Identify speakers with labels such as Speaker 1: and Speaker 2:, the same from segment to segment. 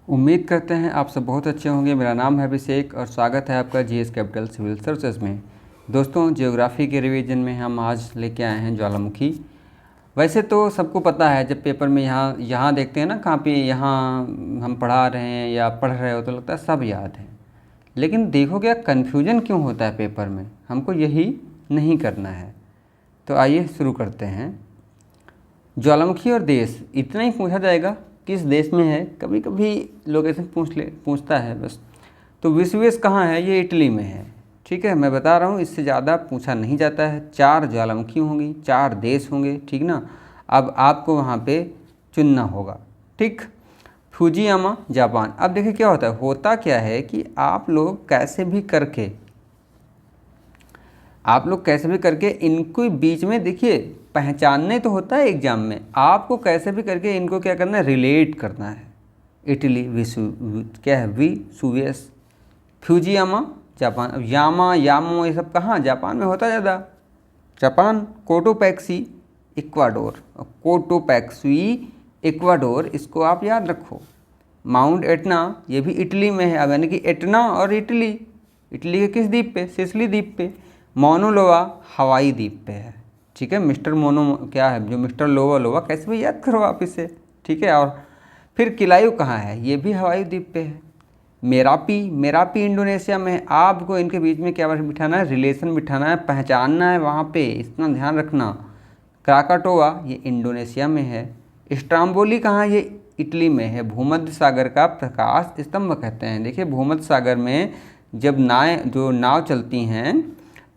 Speaker 1: उम्मीद करते हैं आप सब बहुत अच्छे होंगे। मेरा नाम है अभिषेक और स्वागत है आपका जीएस कैपिटल सिविल सर्विसेज में। दोस्तों, ज्योग्राफी के रिवीजन में हम आज लेके आए हैं ज्वालामुखी। वैसे तो सबको पता है, जब पेपर में यहाँ देखते हैं ना, कहाँ पे यहाँ हम पढ़ा रहे हैं या पढ़ रहे हो तो लगता है सब याद है। लेकिन देखो क्या कन्फ्यूजन क्यों होता है पेपर में, हमको यही नहीं करना है। तो आइए शुरू करते हैं। ज्वालामुखी और देश इतना ही पूछा जाएगा, किस देश में है। कभी कभी लोकेशन पूछता है बस। तो विसुवियस कहाँ है? ये इटली में है। ठीक है, मैं बता रहा हूँ, इससे ज़्यादा पूछा नहीं जाता है। 4 ज्वालामुखी होंगी, 4 देश होंगे, ठीक ना। अब आपको वहाँ पे चुनना होगा, ठीक। Fujiyama Japan. अब देखिए क्या होता क्या है कि आप लोग कैसे भी करके इनको बीच में, देखिए पहचानने तो होता है एग्जाम में, आपको कैसे भी करके इनको क्या करना है, रिलेट करना है। इटली क्या है, विसुवियस। Fujiyama Japan. अब यामो ये सब कहाँ जापान में होता ज़्यादा। Japan. Cotopaxi Ecuador. Cotopaxi Ecuador, इसको आप याद रखो। माउंट एटना ये भी इटली में है। अब यानी कि एटना और इटली के किस द्वीप पे? सिसिली द्वीप पे। मोनोलोवा हवाई द्वीप पे है, ठीक है। मिस्टर मोनो क्या है, जो मिस्टर लोवा कैसे भी याद करो आप इसे, ठीक है। और फिर किलायू कहाँ है? ये भी हवाई द्वीप पे है। मेरापी इंडोनेशिया में है। आपको इनके बीच में क्या बिठाना है, रिलेशन बिठाना है, पहचानना है वहाँ पे, इतना ध्यान रखना। क्राकाटोवा ये इंडोनेशिया में है। स्ट्राम्बोली कहाँ? ये इटली में है। भूमध्य सागर का प्रकाश स्तंभ कहते हैं। देखिए भूमध्य सागर में जब नाव चलती हैं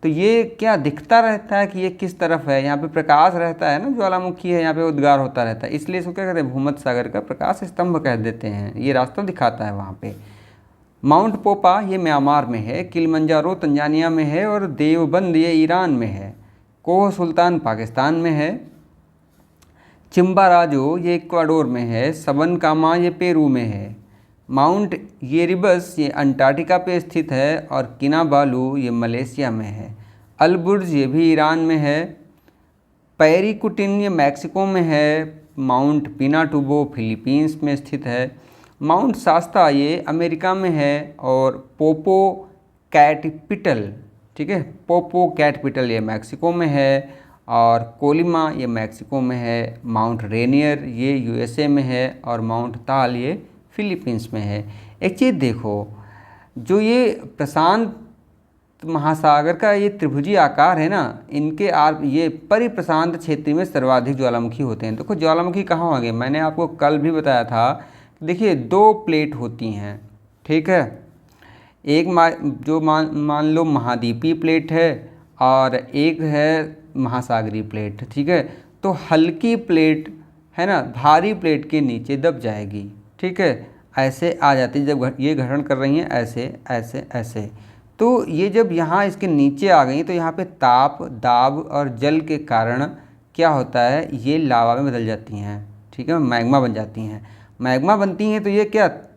Speaker 1: तो ये क्या दिखता रहता है कि ये किस तरफ है। यहाँ पे प्रकाश रहता है ना, ज्वालामुखी है, यहाँ पे उद्गार होता रहता है, इसलिए इसको क्या कहते हैं, भूमध्य सागर का प्रकाश स्तंभ कह देते हैं। ये रास्ता दिखाता है वहाँ पे। माउंट पोपा ये म्यांमार में है। किलिमंजारो तंजानिया में है। और देवबंद ये ईरान में है। कोह सुल्तान पाकिस्तान में है। चिम्बाराजो ये इक्वाडोर में है। सबनकामा ये पेरू में है। माउंट येरिबस ये अंटार्कटिका पे स्थित है। और किनाबालू ये मलेशिया में है। अलबुर्ज ये भी ईरान में है। पैरीकुटिन ये मैक्सिको में है। माउंट पिनाटुबो फिलीपींस में स्थित है। माउंट शास्ता ये अमेरिका में है। और पोपो कैटपिटल, ठीक है, पोपो कैटपिटल ये मैक्सिको में है। और कोलिमा ये मैक्सिको में है। माउंट रेनियर ये यूएसए में है। और माउंट ताल ये फिलीपींस में है। एक चीज़ देखो, जो ये प्रशांत महासागर का ये त्रिभुजी आकार है ना, ये परिप्रशांत क्षेत्र में सर्वाधिक ज्वालामुखी होते हैं। देखो ज्वालामुखी कहाँ होंगे, मैंने आपको कल भी बताया था। देखिए 2 प्लेट होती हैं, ठीक है। एक जो मान लो महाद्वीपीय प्लेट है और एक है महासागरीय प्लेट, ठीक है। तो हल्की प्लेट है ना, भारी प्लेट के नीचे दब जाएगी, ठीक है। ऐसे आ जाती है जब ये ग्रहण कर रही हैं, ऐसे ऐसे ऐसे। तो ये जब यहाँ इसके नीचे आ गई तो यहाँ पे ताप, दाब और जल के कारण क्या होता है, ये लावा में बदल जाती हैं, ठीक है, मैग्मा बन जाती हैं। मैग्मा बनती हैं तो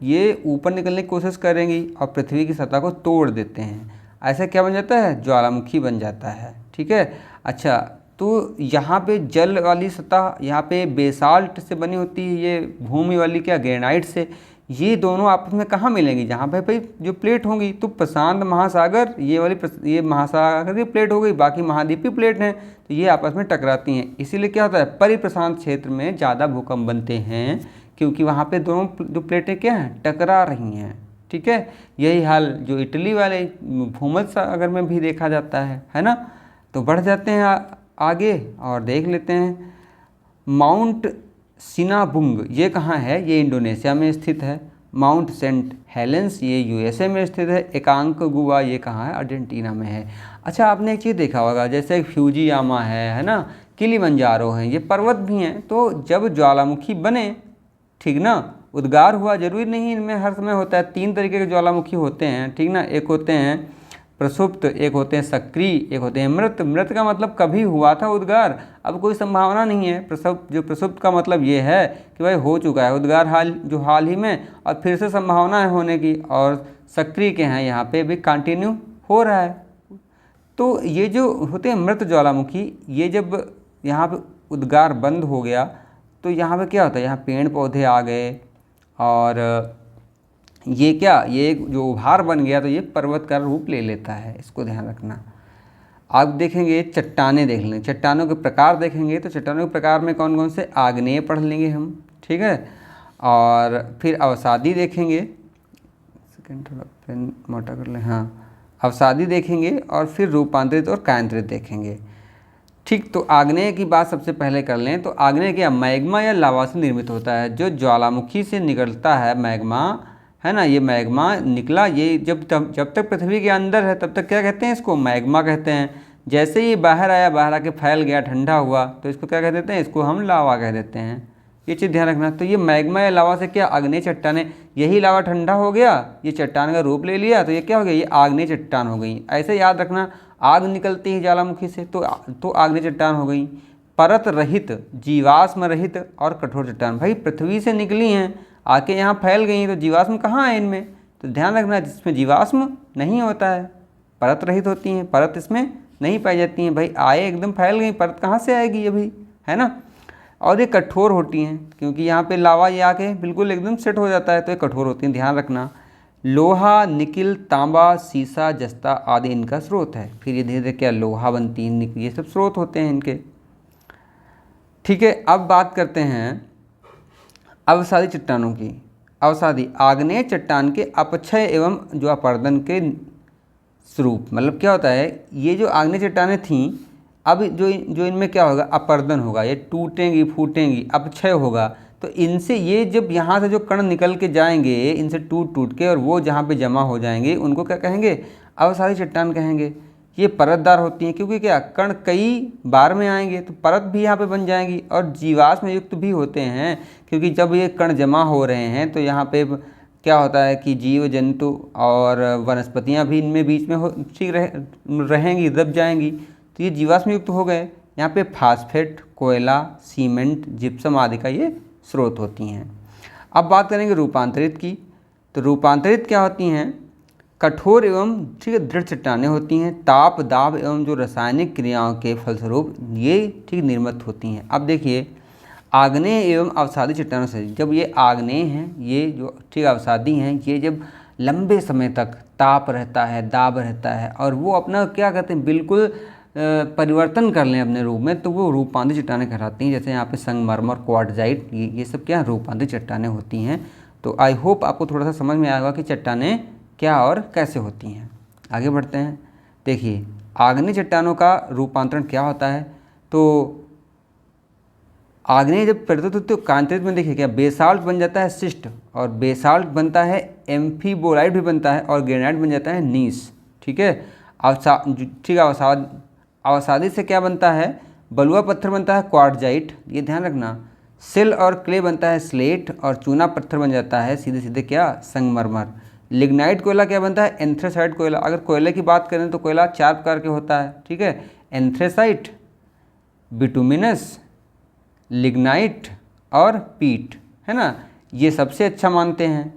Speaker 1: ये ऊपर निकलने की कोशिश करेंगी और पृथ्वी की सतह को तोड़ देते हैं। ऐसा क्या बन जाता है, ज्वालामुखी बन जाता है, ठीक है। अच्छा, तो यहाँ पे जल वाली सतह यहाँ पे बेसाल्ट से बनी होती है, ये भूमि वाली क्या ग्रेनाइट से। ये दोनों आपस में कहाँ मिलेंगी, जहाँ पे भाई जो प्लेट होंगी। तो प्रशांत महासागर ये महासागर की प्लेट हो गई, बाकी महाद्वीपीय प्लेट हैं, तो ये आपस में टकराती हैं। इसीलिए क्या होता है, परिप्रशांत क्षेत्र में ज़्यादा भूकंप बनते हैं, क्योंकि वहाँ पे दोनों जो प्लेटें क्या हैं, टकरा रही हैं, ठीक है। यही हाल जो इटली वाले भूमध्य सागर में भी देखा जाता है ना। तो बढ़ जाते हैं आगे और देख लेते हैं। माउंट सिनाबुंग ये कहाँ है, ये इंडोनेशिया में स्थित है। माउंट सेंट हेलेंस ये यूएसए में स्थित है। एकांकगुआ ये कहाँ है, अर्जेंटीना में है। अच्छा, आपने एक चीज़ देखा होगा, जैसे फ्यूजियामा है ना, किलिमंजारो है, ये पर्वत भी हैं। तो जब ज्वालामुखी बने, ठीक ना, उद्गार हुआ, जरूरी नहीं इनमें हर समय होता है। 3 तरीके के ज्वालामुखी होते हैं, ठीक ना। एक होते हैं प्रसुप्त, एक होते हैं सक्रिय, एक होते हैं मृत। मृत का मतलब कभी हुआ था उद्गार, अब कोई संभावना नहीं है। प्रसुप्त का मतलब ये है कि भाई हो चुका है उद्गार हाल ही में, और फिर से संभावना है होने की। और सक्रिय के हैं, यहाँ पे भी कंटिन्यू हो रहा है। तो ये जो होते हैं मृत ज्वालामुखी, ये जब यहाँ पे उद्गार बंद हो गया तो यहाँ पे क्या होता है, यहाँ पेड़ पौधे आ गए और ये क्या, ये जो उभार बन गया तो ये पर्वत का रूप ले लेता है, इसको ध्यान रखना। आप देखेंगे चट्टानें देख लें, चट्टानों के प्रकार देखेंगे तो चट्टानों के प्रकार में कौन कौन से, आग्नेय पढ़ लेंगे हम, ठीक है। और फिर अवसादी देखेंगे, सेकेंड थोड़ा पेन मोटा कर लें, हाँ, अवसादी देखेंगे और फिर रूपांतरित और कायांतरित देखेंगे, ठीक। तो आग्नेय की बात सबसे पहले कर लें तो आग्नेय क्या, मैग्मा या लावा से निर्मित होता है। जो ज्वालामुखी से निकलता है मैग्मा, है ना, ये मैग्मा निकला, ये जब तक पृथ्वी के अंदर है तब तक क्या कहते हैं, इसको मैग्मा कहते हैं। जैसे ही बाहर आया, बाहर आके फैल गया, ठंडा हुआ, तो इसको क्या कह देते हैं, इसको हम लावा कह देते हैं। ये चीज़ ध्यान रखना। तो ये मैग्मा या लावा से क्या, आग्नेय चट्टानें, यही लावा ठंडा हो गया, ये चट्टान का रूप ले लिया, तो ये क्या हो गया, ये आग्नेय चट्टान हो गई। ऐसे याद रखना, आग निकलती है ज्वालामुखी से तो आग्नेय चट्टान हो गई। परत रहित, जीवाश्म रहित और कठोर चट्टान, भाई पृथ्वी से निकली हैं, आके यहाँ फैल गई, तो जीवाश्म कहाँ है इनमें, तो ध्यान रखना, जिसमें जीवाश्म नहीं होता है, परत रहित होती हैं, परत इसमें नहीं पाई जाती हैं। भाई आए एकदम फैल गई, परत कहाँ से आएगी ये भाई, है ना। और ये कठोर होती हैं, क्योंकि यहाँ पे लावा ये आके बिल्कुल एकदम सेट हो जाता है, तो ये कठोर होती हैं, ध्यान रखना। लोहा, निकिल, तांबा, सीसा, जस्ता आदि इनका स्रोत है। फिर ये धीरे धीरे क्या, लोहा बनती है, ये सब स्रोत होते हैं इनके, ठीक है। अब बात करते हैं अवसादी चट्टानों की। अवसादी, आग्नेय चट्टान के अपक्षय एवं जो अपर्दन के स्वरूप, मतलब क्या होता है, ये जो आग्नेय चट्टानें थीं, अब जो इनमें क्या होगा, अपर्दन होगा, ये टूटेंगी फूटेंगी, अपक्षय होगा, तो इनसे ये जब यहाँ से जो कण निकल के जाएंगे, इनसे टूट के और वो जहाँ पे जमा हो जाएंगे, उनको क्या कहेंगे, अवसादी चट्टान कहेंगे। ये परतदार होती हैं, क्योंकि क्या, कण कई बार में आएंगे तो परत भी यहाँ पे बन जाएंगी, और जीवाश्म युक्त भी होते हैं, क्योंकि जब ये कण जमा हो रहे हैं तो यहाँ पे क्या होता है कि जीव जंतु और वनस्पतियाँ भी इनमें बीच में ठीक रहेंगी, दब जाएंगी, तो ये जीवाश्म युक्त हो गए। यहाँ पे फास्फेट, कोयला, सीमेंट, जिप्सम आदि का ये स्रोत होती हैं। अब बात करेंगे रूपांतरित की। तो रूपांतरित क्या होती हैं, कठोर एवं ठीक है दृढ़ चट्टानें होती हैं, ताप, दाब एवं जो रासायनिक क्रियाओं के फलस्वरूप ये ठीक निर्मित होती हैं। अब देखिए, आग्नेय एवं अवसादी चट्टानों से, जब ये आग्नेय हैं, ये जो ठीक अवसादी हैं, ये जब लंबे समय तक ताप रहता है, दाब रहता है, और वो अपना क्या कहते हैं, बिल्कुल परिवर्तन कर लें अपने रूप में, तो वो रूपांतरित चट्टानें कहलाती हैं। जैसे यहाँ पे संगमरमर, क्वार्टजाइट, ये सब क्या रूपांतरित चट्टानें होती हैं। तो आई होप आपको थोड़ा सा समझ में आया होगा कि चट्टानें क्या और कैसे होती हैं। आगे बढ़ते हैं। देखिए, आग्नेय चट्टानों का रूपांतरण क्या होता है। तो आग्नेय जब प्रस्तुत होती है तो कांतरित में देखिए क्या, बेसाल्ट बन जाता है सिस्ट, और बेसाल्ट बनता है, एम्फीबोलाइट भी बनता है, और ग्रेनाइट बन जाता है नीस, ठीक है। ठीक है, अवसादी से क्या बनता है, बलुआ पत्थर बनता है क्वार्टजाइट, ये ध्यान रखना। सिल और क्ले बनता है स्लेट, और चूना पत्थर बन जाता है सीधे सीधे क्या, संगमरमर। लिग्नाइट कोयला क्या बनता है, एंथ्रेसाइट कोयला। अगर कोयले की बात करें तो कोयला 4 प्रकार के होता है, ठीक है, एंथ्रेसाइट, बिटुमिनस, लिग्नाइट और पीट, है ना। ये सबसे अच्छा मानते हैं।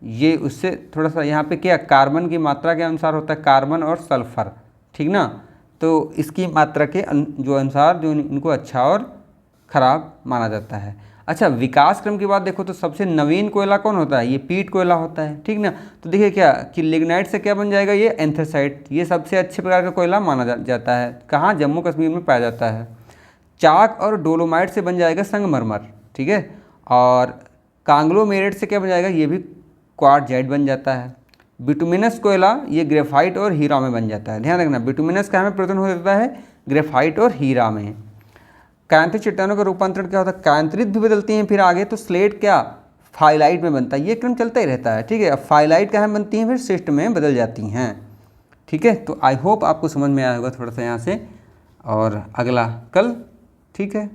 Speaker 1: ये उससे थोड़ा सा यहाँ पे क्या, कार्बन की मात्रा के अनुसार होता है, कार्बन और सल्फर, ठीक ना। तो इसकी मात्रा के जो अनुसार जो इनको अच्छा और ख़राब माना जाता है। अच्छा, विकास क्रम की बात देखो तो सबसे नवीन कोयला कौन होता है, ये पीट कोयला होता है, ठीक ना। तो देखिए क्या कि लिग्नाइट से क्या बन जाएगा, ये एंथ्रेसाइट, ये सबसे अच्छे प्रकार का कोयला माना जाता है। कहाँ, जम्मू कश्मीर में पाया जाता है। चाक और डोलोमाइट से बन जाएगा संगमरमर, ठीक है। और कांग्लोमेरेट से क्या बन जाएगा, ये भी क्वार्टजाइट बन जाता है। बिटुमिनस कोयला ये ग्रेफाइट और हीरा में बन जाता है। ध्यान रखना, बिटुमिनस का हमें परिवर्तन हो जाता है ग्रेफाइट और हीरा में। कायांतरित चट्टानों का रूपांतरण क्या होता है, कायांतरित भी बदलती हैं फिर आगे, तो स्लेट क्या, फाइलाइट में बनता है। ये क्रम चलता ही रहता है, ठीक है। अब फाइलाइट क्या है बनती हैं, फिर सिस्ट में बदल जाती हैं, ठीक है। तो आई होप आपको समझ में आया होगा थोड़ा सा यहाँ से, और अगला कल, ठीक है।